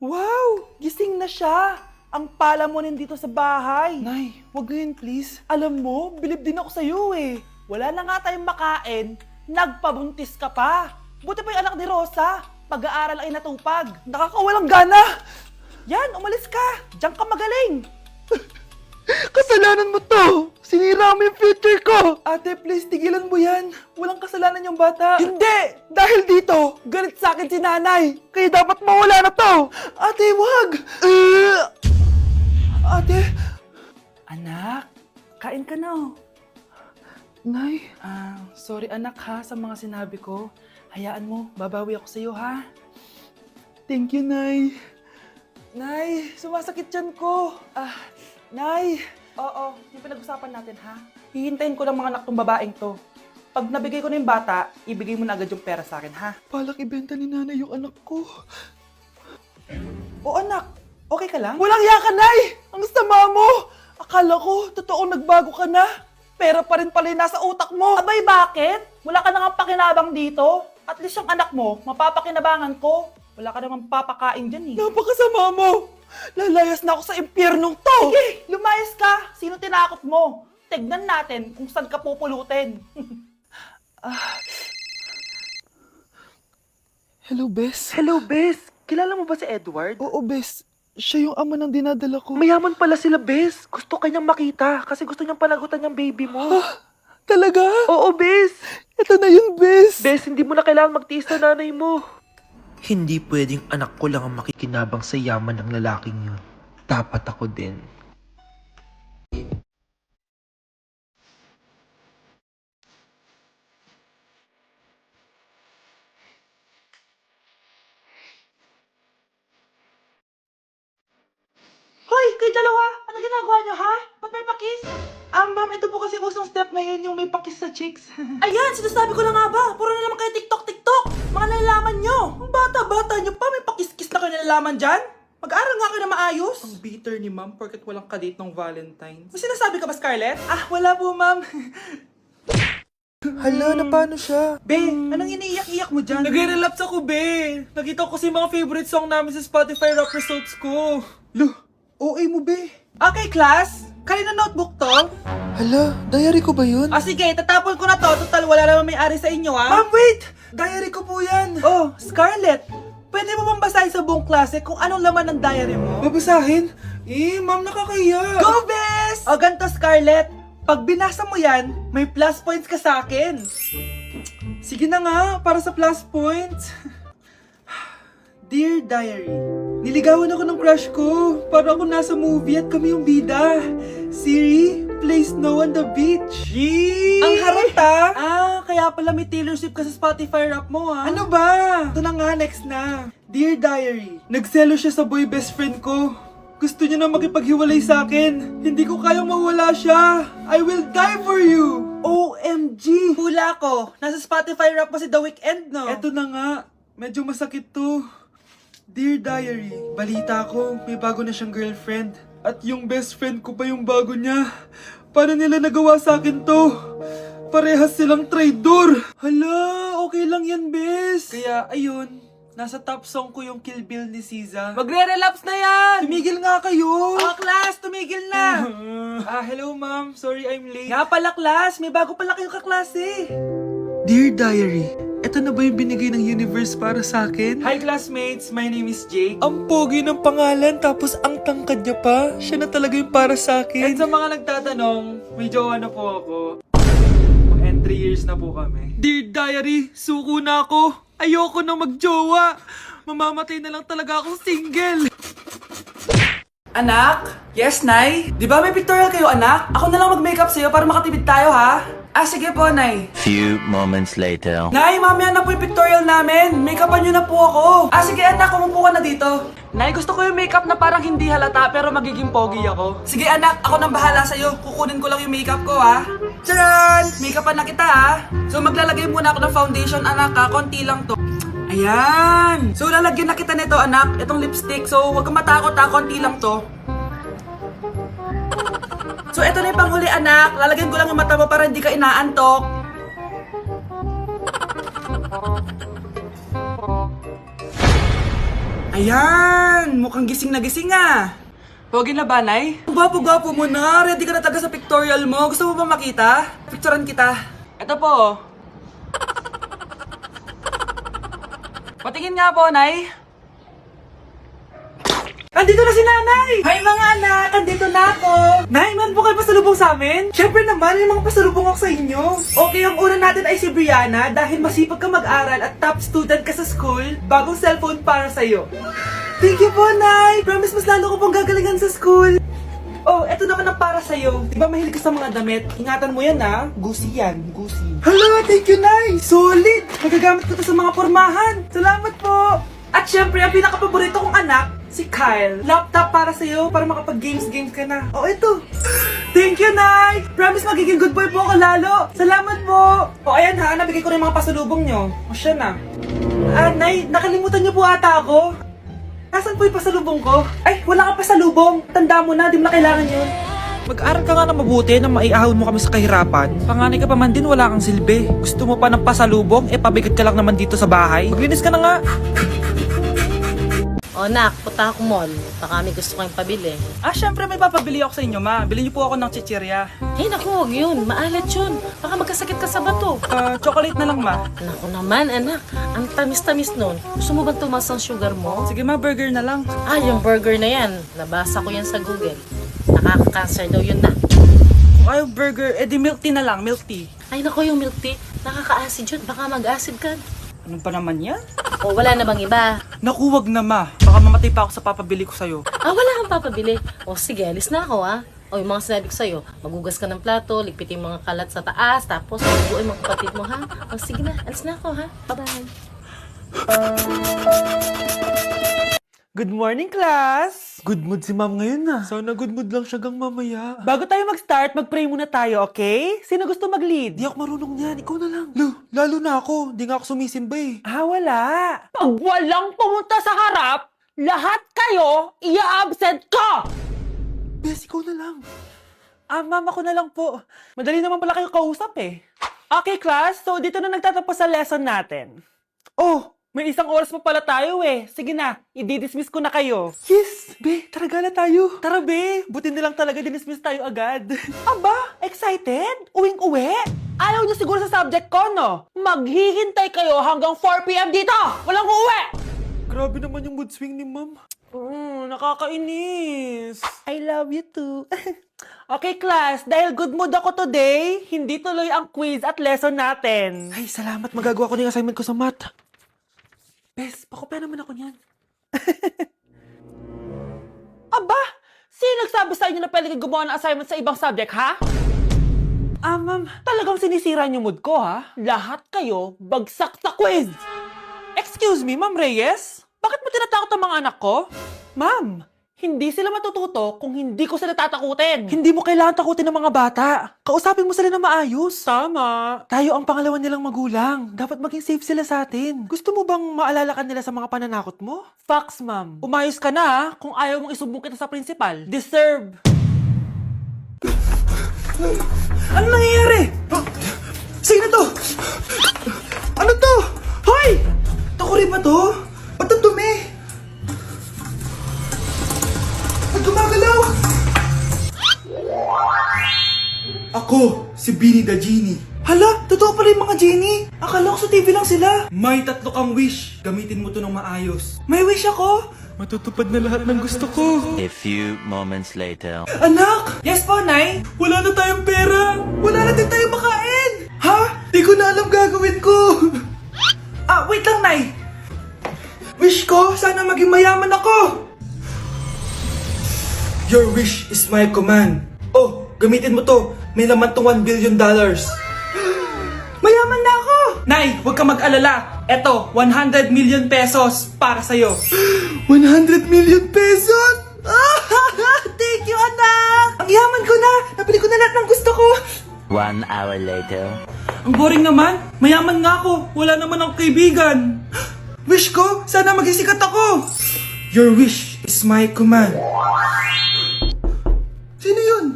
Wow! Gising na siya! Ang pala mo nandito sa bahay. Nay, wag ngayon please. Alam mo, bilib din ako sa'yo eh. Wala na nga tayong makain, nagpabuntis ka pa. Buti pa yung anak ni Rosa, pag-aaral ay natupag. Nakakawalang gana! Yan, umalis ka! Diyan ka magaling! Kasalanan mo to! Sinira mo yung future ko! Ate, please, tigilan mo yan. Walang kasalanan yung bata. Hindi! Dahil dito, galit sa akin si nanay! Kaya dapat mawala na to! Ate, wag! Ate! Anak, kain ka na oh. Nay, Sorry anak ha sa mga sinabi ko. Hayaan mo, babawi ako sa'yo ha. thank you, Nay. Nay, sumasakit yan ko. Nay, oo, yung pinag-usapan natin ha. Hihintayin ko ng mga anak tong babaeng to. Pag nabigay ko na yung bata, ibigay mo na agad yung pera sa akin ha. Palak ibenta ni nanay yung anak ko. O anak, okay ka lang? Walang iya ka, Nay! Ang sama mo! Akala ko, totoong nagbago ka na. Pera pa rin pala yung nasa utak mo. Abay, bakit? Wala ka nang pakinabang dito. At least yung anak mo, mapapakinabangan ko. Wala ka namang papakain dyan eh. Napakasama mo! Lalayas na ako sa impyernong to! Sige, lumayas ka. Sino tinakot mo? Tignan natin kung saan ka pupulutin. Hello, Bes. Hello, Bes. Kilala mo ba si Edward? Oo, Bes. Siya yung ama ng dinadala ko. Mayaman pala sila, Bes. Gusto kanyang makita kasi gusto niyang panagutan yung baby mo. Talaga? Oo, Bes. Ito na yun, Bes. Bes, hindi mo na kailangan magtiis na nanay mo. Hindi pwedeng anak ko lang ang makikinabang sa yaman ng lalaking yun. Dapat ako din. Hoy, kayo dalawa! Ano ginagawa niyo, ha? Ba't may pakis? Ma'am, ito po kasi usong step ngayon yung may pakis sa chicks. Ayan, sinasabi ko na nga ba? Puro na naman kayo TikTok! Mga nalalaman niyo! Ang bata-bata niyo pa, may pakis-kis na kayo nalalaman dyan? Mag-aaral nga kayo na maayos. Ang bitter ni ma'am porket walang kadate ng Valentine's. May sinasabi ka ba, Scarlett? Wala po, ma'am. Hala, na paano siya? Be, anong iniiyak-iyak mo dyan? Nagre-relapse ako, be. Nakita ko kasi mga favorite song namin sa Spotify rap results ko. Loh, OA mo, be. Okay, class. Kanina notebook to? Hala, diary ko ba yun? Sige, tatapon ko na to. Total, wala naman may-ari sa inyo, ha? Ma'am, wait! Diary ko po yan. Oh, Scarlett, pwede mo bang basahin sa buong klase kung anong laman ng diary mo? Babasahin? Ma'am, nakakahiya. Go, Bes! O ganito, Scarlett. Pag binasa mo yan, may plus points ka sa akin. Sige na nga, para sa plus points. Dear Diary, niligawan ako ng crush ko. Para ako nasa movie at kami yung bida. Siri, play Snow on the Beach. Yee! Ang harap ta! Kaya pala may Taylor Swift ka sa Spotify rap mo, ha? Ano ba? Ito na nga, next na. Dear Diary, nagselo siya sa boy best friend ko. Gusto niya na makipaghiwalay sa akin. Hindi ko kayang mawala siya. I will die for you. OMG! Hula ko. Nasa Spotify rap mo si The Weeknd, no? Eto na nga, medyo masakit to. Dear Diary, balita ko, may bago na siyang girlfriend. At yung best friend ko pa yung bago niya. Paano nila nagawa sa akin to? Parehas silang traitor. Hala, okay lang yan, bes. Kaya, ayun, nasa top song ko yung Kill Bill ni SZA. Magre-relapse na yan! Tumigil nga kayo! Class, tumigil na! Hello ma'am, sorry I'm late. Nga pala, class, may bago pala kayong kaklase. Dear Diary, eto na ba yung binigay ng universe para sa akin? Hi, classmates. My name is Jake. Ang pogi ng pangalan tapos ang tangkad niya pa. Siya na talaga yung para sa At akin. sa mga nagtatanong, may jowa na po ako. And 3 years na po kami. Dear Diary, suko na ako. Ayoko na magjowa. Mamamatay na lang talaga akong single. Anak? Yes, Nay? Di ba may pictorial kayo, anak? Ako na lang mag-makeup sa'yo para makatipid tayo, ha? Sige po, Nay. Few moments later. Nay, mamaya na po yung pictorial namin. Make-upan nyo na po ako. Sige, anak, umupo ka na dito. Nay, gusto ko yung makeup na parang hindi halata pero magiging pogi ako. Sige, anak, ako nang bahala sa'yo. Kukunin ko lang yung makeup ko, ha? Charan! Make-upan na kita, ha? So, maglalagay muna ako ng foundation, anak, ha? Konti lang to. Ayan! So, lalagyan na kita nito, anak. Itong lipstick. So, huwag kang matakot, ha? Konti lang to. So, eto na yung panghuli, anak. Lalagyan ko lang yung mata mo para hindi ka inaantok. Ayan! Mukhang gising na gising ah! Pogi na ba, Nay? Gwapo-gwapo mo na! Ready ka na taga sa pictorial mo? Gusto mo ba makita? Picturean kita. Ito po. Patingin nga po, Nay. Andito na si Nanay! Hi mga anak! Andito na ako! Nay, man po kayo pasalubong sa amin? Siyempre naman, may mga pasalubong ako sa inyo. Okay, ang una natin ay si Brianna dahil masipag ka mag-aral at top student ka sa school. Bagong cellphone para sa'yo. Thank you po, Nay! Promise mas lalo ko pong gagalingan sa school. Oh, eto naman ang para sa'yo. Diba mahilig ka sa mga damit? Ingatan mo yan ha. Gucci yan, Gucci. Hala, thank you, Nay! Solid! Magagamit ko to sa mga pormahan. Salamat po! At syempre, ang pinakapaborito kong anak, si Kyle. Laptop para sa'yo, para makapag-games ka na. Oh, ito. Thank you, Nay! Promise magiging good boy po ako lalo. Salamat po. O, ayan ha, nabigay ko na yung mga pasalubong nyo. O, siya na. Nay, nakalimutan niyo po ata ako. Nasaan po yung pasalubong ko? Ay, wala ka pasalubong. Tanda mo na, di mo na kailangan yun. Mag-aral ka nga na mabuti na maiahon mo kami sa kahirapan. Panganay ka pa man din, wala kang silbi. Gusto mo pa ng pasalubong, pabigat ka lang naman dito sa bahay. Maglinis ka na nga. O nak, punta ako mall. Baka may gusto kayong pabili. Syempre may papabili ako sa inyo, ma. Bili niyo po ako ng chichirya. Eh naku, huwag yun. Maalat yun. Baka magkasakit ka sa bato. Chocolate na lang, ma. Naku naman, anak. Ang tamis-tamis nun. Gusto mo bang tumas ang sugar mo? Sige, ma, burger na lang. Yung burger na yan. Nabasa ko yan sa Google. Nakaka-cancer daw yun na. Kung ayaw burger, di milk tea na lang, milk tea. Ay naku, yung milk tea. Nakaka-acid yun. Baka mag-acid ka. Ano pa naman yan? O wala na bang iba? Naku, wag na, ma. Baka mamatay pa ako sa papabili ko sa'yo. Wala kang papabili. O sige, alis na ako O yung mga sinabi ko sa'yo, magugas ka ng plato, ligpitin yung mga kalat sa taas, tapos maguguin mga kapatid mo ha. O sige na, alis na ako ha. Bye-bye. Good morning, class! Good mood si ma'am ngayon na. Sana good mood lang siya gang mamaya. Bago tayo mag-start, mag-pray muna tayo, okay? Sino gusto mag-lead? Di ako marunong niyan, ikaw na lang. Lalo na ako, di nga ako sumisimba eh. Wala. Pag walang pumunta sa harap, lahat kayo, i-absent ko! Bes, ikaw na lang. Mama ko na lang po. Madali naman pala kayo kausap eh. Okay, class. So, dito na nagtatapos sa lesson natin. Oh, may isang oras pa pala tayo eh. Sige na, i-dismiss ko na kayo. Yes, be, tara gala tayo. Tara be, buti nilang talaga dinismiss tayo agad. Aba, excited? Uwing-uwi? Ayaw niyo siguro sa subject ko, no? Maghihintay kayo hanggang 4 p.m. dito! Walang uuwi! Grabe naman yung mood swing ni ma'am. Nakakainis. I love you too. Okay, class. Dahil good mood ako today, hindi tuloy ang quiz at lesson natin. Ay, salamat, magagawa ko na yung assignment ko sa math. Bes, pakopya naman ako niyan. Aba! Sino nagsabi sa inyo na pwede kayo gumawa ng assignment sa ibang subject, ha? Ma'am, talagang sinisira niyo mood ko, ha? Lahat kayo bagsak sa quiz! Excuse me, Ma'am Reyes? Bakit mo tinatakot ang mga anak ko? Ma'am, hindi sila matututo kung hindi ko sila tatakutin. Hindi mo kailangan takutin ng mga bata. Kausapin mo sila na maayos. Tama. Tayo ang pangalawa nilang magulang. Dapat maging safe sila sa atin. Gusto mo bang maalala ka nila sa mga pananakot mo? Facts, ma'am. Umayos ka na, ha? Kung ayaw mong isumbong kita sa principal. Deserve. Ano nangyayari? Sino to? Ano to? Hoy! Takuri ba to? Ba't ang dumi? Ba't gumagalaw? Ako, si Beanie the Genie. Hala, totoo pala yung mga genie. Akala ko sa TV lang sila. May 3 kang wish. Gamitin mo to ng maayos. May wish ako? Matutupad na lahat ng gusto ko. A few moments later. Anak! Yes po, Nay. Wala na tayong pera! Wala na din tayong makain! Ha? Di ko na alam gagawin ko! Wait lang, Nay. Wish ko, sana maging mayaman ako! Your wish is my command. Oh, gamitin mo to. May laman tong $1 billion. Mayaman na ako! Nay, huwag ka mag-alala. Eto, 100 million pesos para sa'yo. 100 million pesos? Thank you, anak! Ang yaman ko na! Nabili ko na lahat ng gusto ko! 1 hour later. Ang boring naman. Mayaman nga ako. Wala naman akong kaibigan. Wish ko, sana maging sikat ako! Your wish is my command. Sino yun?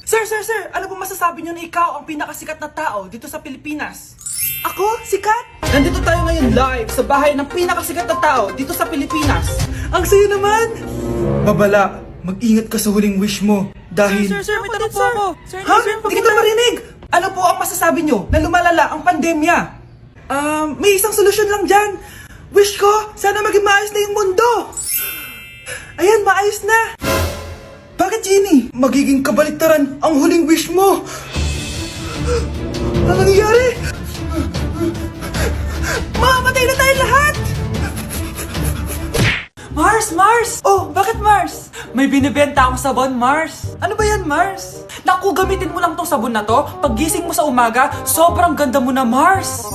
Sir, ano po masasabi niyo na ikaw ang pinakasikat na tao dito sa Pilipinas? Ako? Sikat? Nandito tayo ngayon live sa bahay ng pinakasikat na tao dito sa Pilipinas. Ang saya naman! Babala, mag-ingat ka sa huling wish mo. Dahil... Sir, may tanong po ako. Ha? Hindi kita marinig! Ano po ang masasabi nyo na lumalala ang pandemya? May isang solusyon lang dyan. Wish ko, sana maging maayos na yung mundo. Ayan, maayos na. Bakit, Jenny? Magiging kabaliktaran ang huling wish mo. Ano nangyayari? Mamamatay na tayo lahat! Mars! Oh, bakit Mars? May binibenta akong sabon, Mars. Ano ba yan, Mars? Naku, gamitin mo lang tong sabon na to. Paggising mo sa umaga, sobrang ganda mo na, Mars.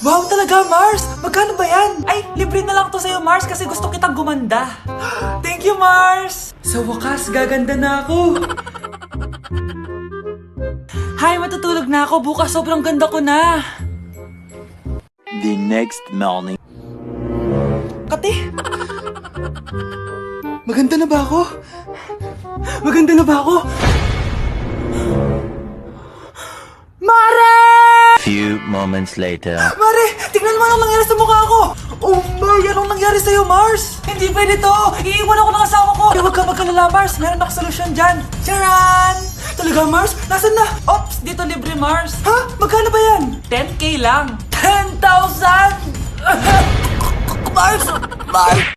Wow, talaga, Mars? Magkano ba yan? Ay, libre na lang to sa'yo, Mars, kasi gusto kitang gumanda. Thank you, Mars. Sa wakas, gaganda na ako. Hay, matutulog na ako. Bukas, sobrang ganda ko na. The next morning. Kate? Maganda na ba ako? Maganda na ba ako? Mare! Few moments later. Mare! Tingnan mo anong nangyari sa mukha ko! Oh my! Anong nangyari sa'yo, Mars? Hindi pwede to! Iiwan ako ng asawa ko! Huwag ka magkalala, Mars! Meron ako solusyon dyan! Charan! Talaga, Mars? Nasaan na? Ops! Dito libre, Mars! Ha? Magkano ba yan? 10K lang! 10,000! Mars!